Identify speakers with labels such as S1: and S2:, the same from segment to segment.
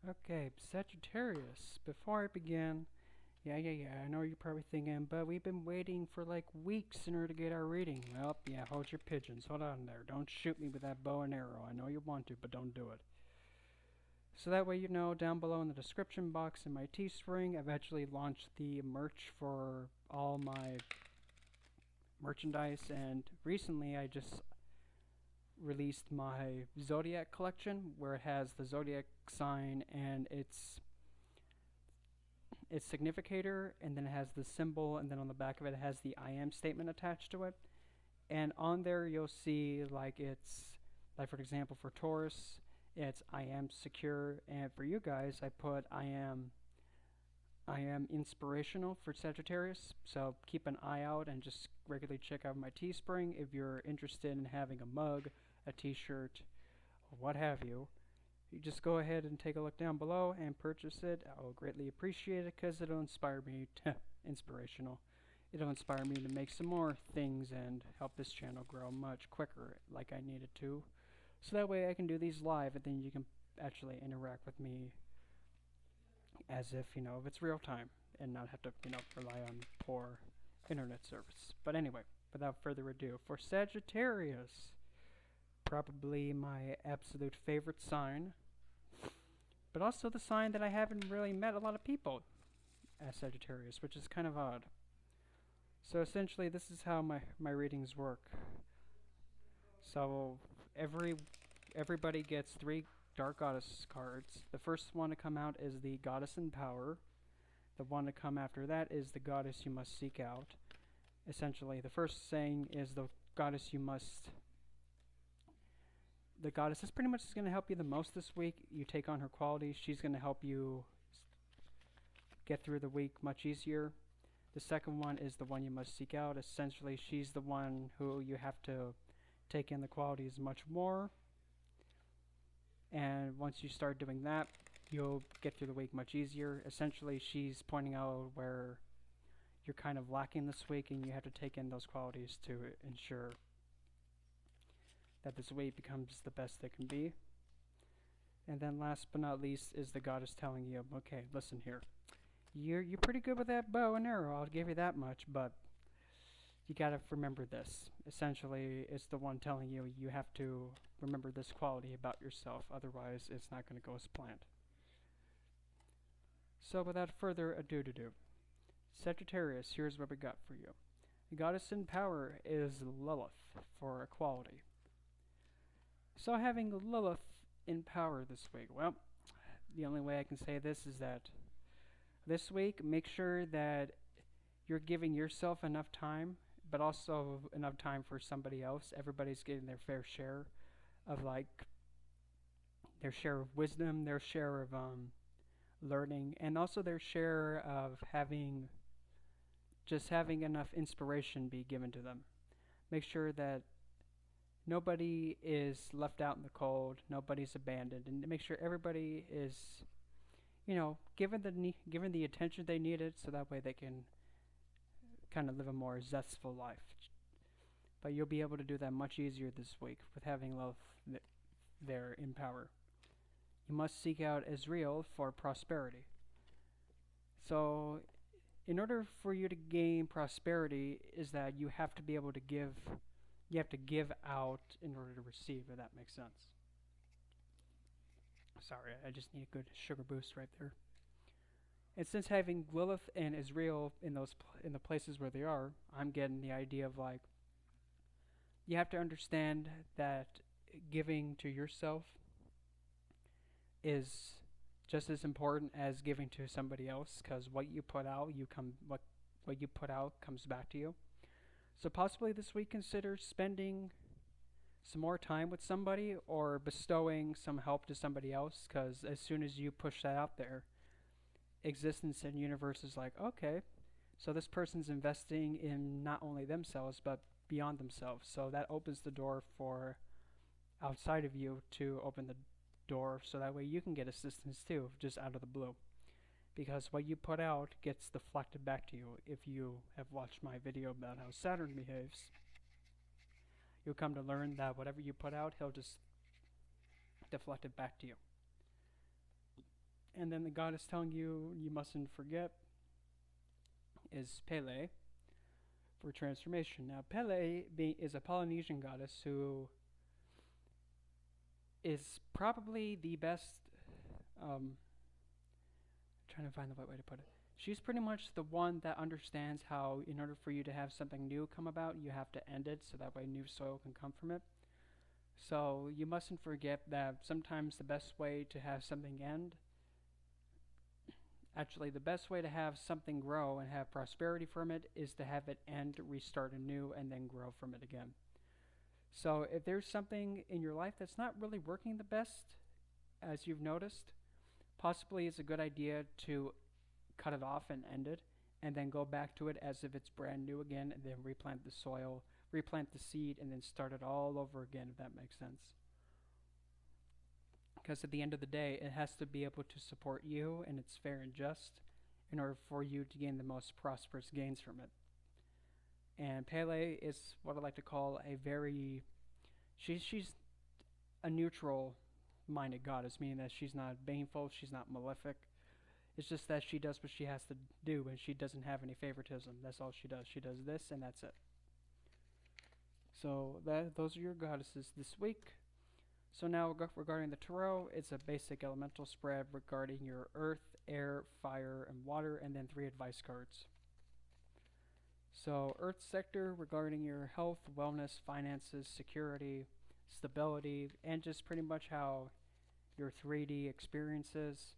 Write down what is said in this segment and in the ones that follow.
S1: Okay, Sagittarius. Before I begin, yeah, I know you're probably thinking, but we've been waiting for like weeks in order to get our reading. Well, yeah, hold your pigeons. Hold on there. Don't shoot me with that bow and arrow. I know you want to, but don't do it. So that way you know, down below in the description box in my Teespring, I've actually launched the merch for all my merchandise, and recently I just released my Zodiac collection where it has the Zodiac sign and its significator, and then it has the symbol, and then on the back of it, it has the I am statement attached to it. And on there, you'll see like like for example, for Taurus, it's I am secure, and for you guys, I put I am inspirational for Sagittarius. So keep an eye out and just regularly check out my Teespring if you're interested in having a mug, a T-shirt, or what have you. You just go ahead and take a look down below and purchase it. I will greatly appreciate it because it'll inspire me to inspirational. It'll inspire me to make some more things and help this channel grow much quicker like I need it to. So that way I can do these live and then you can actually interact with me as if, if it's real time and not have to, rely on poor internet service. But anyway, without further ado, for Sagittarius, probably my absolute favorite sign, but also the sign that I haven't really met a lot of people as Sagittarius, which is kind of odd. So essentially, this is how my readings work. So everybody gets 3 Dark Goddess cards. The first one to come out is the Goddess in Power. The one to come after that is the Goddess you must seek out. Essentially, the first saying is the Goddess you must. The Goddess is pretty much going to help you the most this week. You take on her qualities. She's going to help you get through the week much easier. The second one is the one you must seek out. Essentially, she's the one who you have to take in the qualities much more. And once you start doing that, you'll get through the week much easier. Essentially, she's pointing out where you're kind of lacking this week, and you have to take in those qualities to ensure that this week becomes the best it can be. And then last but not least is the Goddess telling you, okay, listen here. You're pretty good with that bow and arrow, I'll give you that much, but you gotta remember this. Essentially, it's the one telling you you have to remember this quality about yourself, otherwise it's not going to go as planned. So without further ado, Sagittarius, here's what we got for you. The Goddess in Power is Lilith for equality. So having Lilith in power this week, well, the only way I can say this is that this week, make sure that you're giving yourself enough time, but also enough time for somebody else. Everybody's getting their fair share of their share of wisdom, their share of learning, and also their share of having enough inspiration be given to them. Make sure that nobody is left out in the cold, nobody's abandoned, and make sure everybody is, given the attention they needed, so that way they can kind of live a more zestful life. But you'll be able to do that much easier this week with having love there in power. You must seek out Israel for prosperity. So, in order for you to gain prosperity, is that you have to be able to give. You have to give out in order to receive, if that makes sense. Sorry, I just need a good sugar boost right there. And since having Lilith and Israel in the places where they are, I'm getting the idea of you have to understand that giving to yourself is just as important as giving to somebody else, because what you put out, what you put out comes back to you. So possibly this week consider spending some more time with somebody or bestowing some help to somebody else, because as soon as you push that out there, existence and universe is like, okay, so this person's investing in not only themselves but beyond themselves. So that opens the door for outside of you to open the door, so that way you can get assistance too, just out of the blue. Because what you put out gets deflected back to you. If you have watched my video about how Saturn behaves, you'll come to learn that whatever you put out, he'll just deflect it back to you. and then the goddess telling you mustn't forget is Pele for transformation. Now, is a Polynesian goddess who is probably the best. Trying to find the right way to put it. She's pretty much the one that understands how, in order for you to have something new come about, you have to end it so that way new soil can come from it. So you mustn't forget that sometimes the best way to have something end, actually, the best way to have something grow and have prosperity from it is to have it end, restart anew, and then grow from it again. So if there's something in your life that's not really working the best, as you've noticed, possibly it's a good idea to cut it off and end it, and then go back to it as if it's brand new again, and then replant the soil, replant the seed, and then start it all over again, if that makes sense. Because at the end of the day, it has to be able to support you, and it's fair and just, in order for you to gain the most prosperous gains from it. And Pele is what I like to call a very, she's a neutral-minded goddess, meaning that she's not baneful, she's not malefic. It's just that she does what she has to do, and she doesn't have any favoritism. That's all she does. She does this, and that's it. So those are your goddesses this week. So now regarding the tarot, it's a basic elemental spread regarding your earth, air, fire, and water, and then 3 advice cards. So earth sector regarding your health, wellness, finances, security, stability, and just pretty much how your 3D experiences.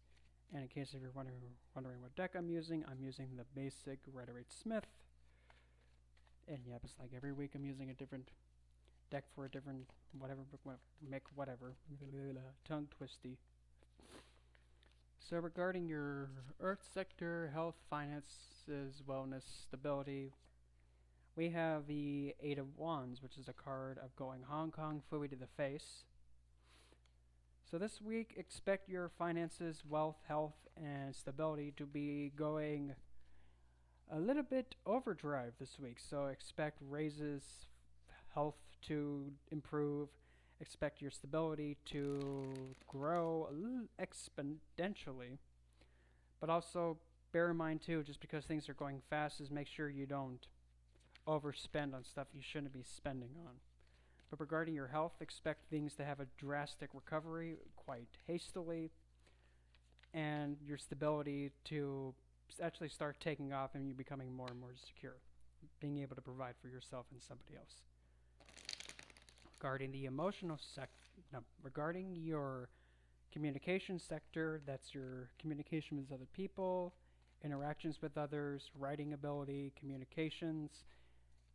S1: And in case if you're wondering what deck I'm using the basic Rider-Waite-Smith. And yeah, it's like every week I'm using a different deck for a different whatever, tongue twisty. So regarding your earth sector, health, finances, wellness, stability, we have the 8 of Wands, which is a card of going Hong Kong Phooey to the face. So this week, expect your finances, wealth, health, and stability to be going a little bit overdrive this week. So expect raises, health to improve, expect your stability to grow exponentially. But also bear in mind too, just because things are going fast, is make sure you don't overspend on stuff you shouldn't be spending on. But regarding your health, expect things to have a drastic recovery quite hastily, and your stability to actually start taking off and you becoming more and more secure, being able to provide for yourself and somebody else. Regarding the emotional regarding your communication sector, that's your communication with other people, interactions with others, writing ability, communications,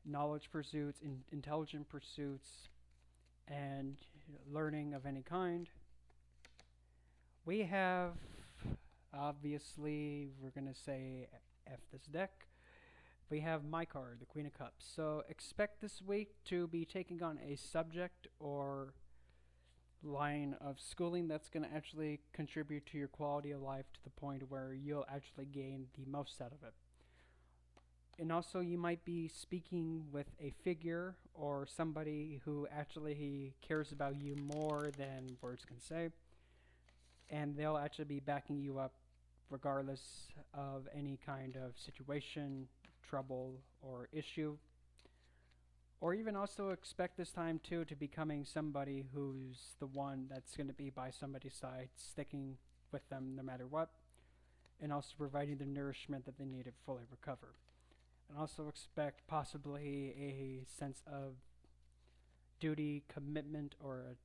S1: knowledge pursuits, intelligent pursuits, and learning of any kind. We have, obviously, we're going to say F this deck. We have my card, the Queen of Cups. So expect this week to be taking on a subject or line of schooling that's going to actually contribute to your quality of life to the point where you'll actually gain the most out of it. And also you might be speaking with a figure or somebody who actually cares about you more than words can say. And they'll actually be backing you up regardless of any kind of situation, trouble, or issue. Or even also expect this time too to becoming somebody who's the one that's going to be by somebody's side, sticking with them no matter what, and also providing the nourishment that they need to fully recover. And also expect possibly a sense of duty, commitment, or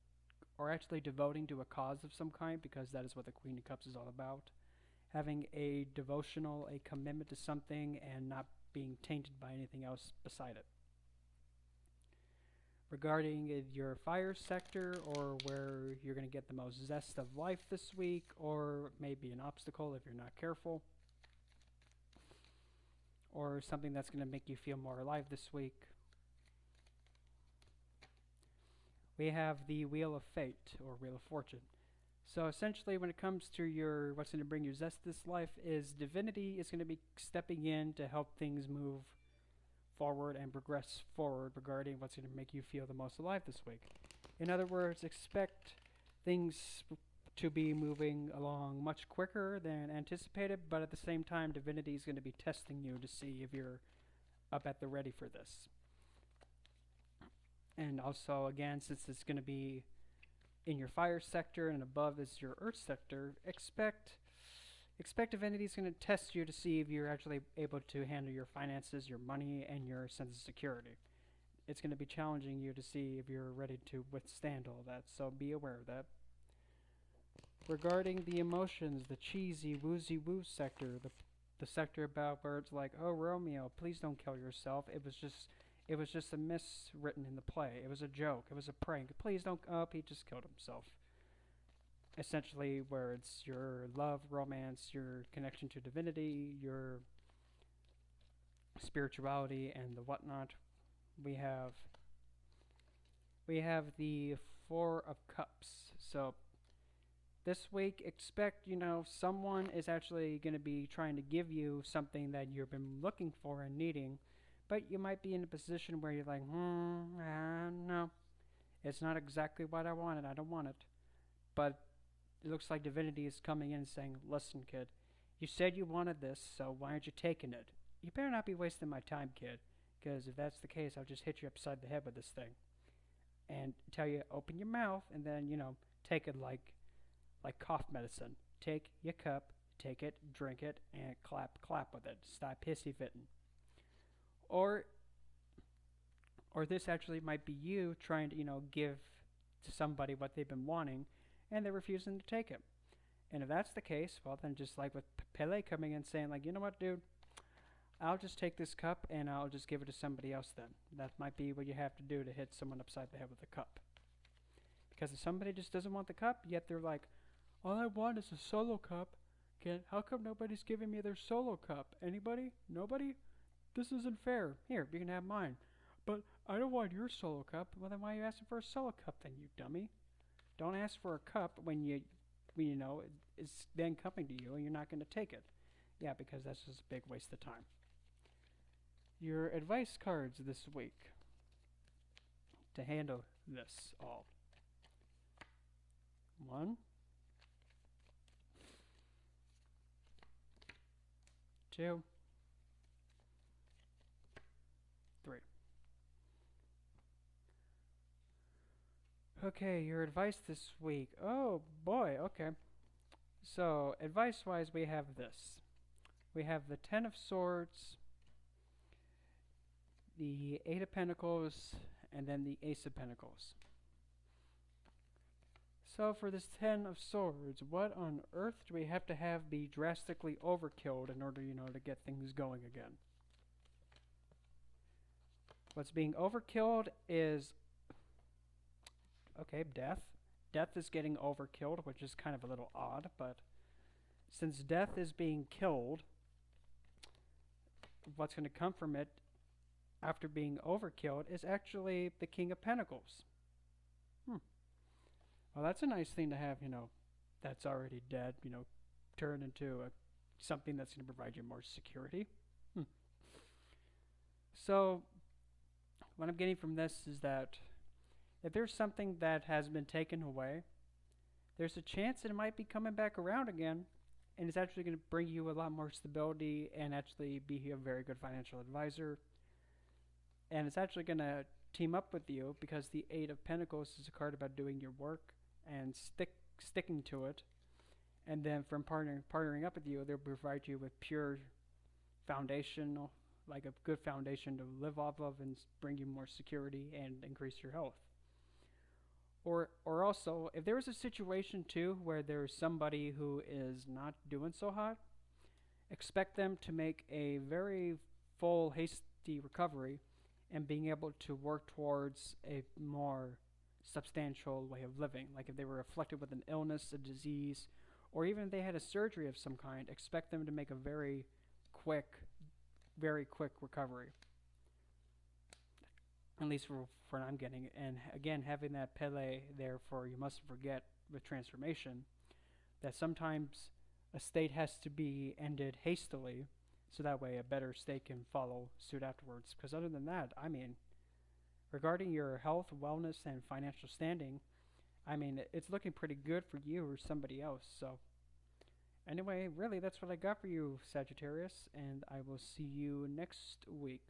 S1: actually devoting to a cause of some kind, because that is what the Queen of Cups is all about. Having a devotional, a commitment to something, and not being tainted by anything else beside it. Regarding your fire sector, or where you're going to get the most zest of life this week, or maybe an obstacle if you're not careful, or something that's going to make you feel more alive this week. We have the Wheel of Fate, or Wheel of Fortune. So essentially when it comes to your what's going to bring you zest this life is divinity is going to be stepping in to help things move forward and progress forward regarding what's going to make you feel the most alive this week. In other words, expect things to be moving along much quicker than anticipated, but at the same time, divinity is going to be testing you to see if you're up at the ready for this. And also, again, since it's going to be in your fire sector and above is your earth sector, expect divinity is going to test you to see if you're actually able to handle your finances, your money, and your sense of security. It's going to be challenging you to see if you're ready to withstand all that, so be aware of that. Regarding the emotions, the cheesy, woozy woo sector, the sector about where it's like, oh Romeo, please don't kill yourself. It was just a miswritten in the play. It was a joke. It was a prank. Please don't. Oh, he just killed himself. Essentially, where it's your love, romance, your connection to divinity, your spirituality, and the whatnot. We have the Four of Cups. So this week, expect, someone is actually going to be trying to give you something that you've been looking for and needing, but you might be in a position where you're like, no, it's not exactly what I wanted. I don't want it. But it looks like divinity is coming in and saying, listen, kid, you said you wanted this, so why aren't you taking it? You better not be wasting my time, kid, because if that's the case, I'll just hit you upside the head with this thing. And tell you, open your mouth, and then, take it like cough medicine. Take your cup, take it, drink it, and clap with it. Stop hissy fitting. Or this actually might be you trying to, give to somebody what they've been wanting, and they're refusing to take it. And if that's the case, well, then just like with Pele coming in saying, like, you know what, dude, I'll just take this cup and I'll just give it to somebody else then. That might be what you have to do to hit someone upside the head with a cup. Because if somebody just doesn't want the cup, yet they're like, all I want is a solo cup. How come nobody's giving me their solo cup? Anybody? Nobody? This isn't fair. Here, you can have mine. But I don't want your solo cup. Well, then why are you asking for a solo cup then, you dummy? Don't ask for a cup when it's then coming to you and you're not going to take it. Yeah, because that's just a big waste of time. Your advice cards this week to handle this all. 1, 2, 3. Okay, your advice this week. Oh boy, okay. So, advice-wise, we have this. We have the Ten of Swords, the Eight of Pentacles, and then the Ace of Pentacles. So for this Ten of Swords, what on earth do we have to have be drastically overkilled in order, to get things going again? What's being overkilled is, okay, death. Death is getting overkilled, which is kind of a little odd, but since death is being killed, what's going to come from it after being overkilled is actually the King of Pentacles. Well, that's a nice thing to have, that's already dead, turn into something that's going to provide you more security. So, what I'm getting from this is that if there's something that has been taken away, there's a chance that it might be coming back around again, and it's actually going to bring you a lot more stability and actually be a very good financial advisor. And it's actually going to team up with you because the Eight of Pentacles is a card about doing your work and sticking to it. And then from partnering up with you, they'll provide you with pure foundational, like a good foundation to live off of and bring you more security and increase your health. Or also, if there is a situation too where there's somebody who is not doing so hot, expect them to make a very full, hasty recovery and being able to work towards a more substantial way of living. Like if they were afflicted with an illness, a disease, or even if they had a surgery of some kind, expect them to make a very quick recovery. At least for what I'm getting. And again, having that Pele there for you mustn't forget with transformation, that sometimes a state has to be ended hastily, so that way a better state can follow suit afterwards. Because other than that, regarding your health, wellness, and financial standing, I mean, it's looking pretty good for you or somebody else. So, anyway, really, that's what I got for you, Sagittarius, and I will see you next week.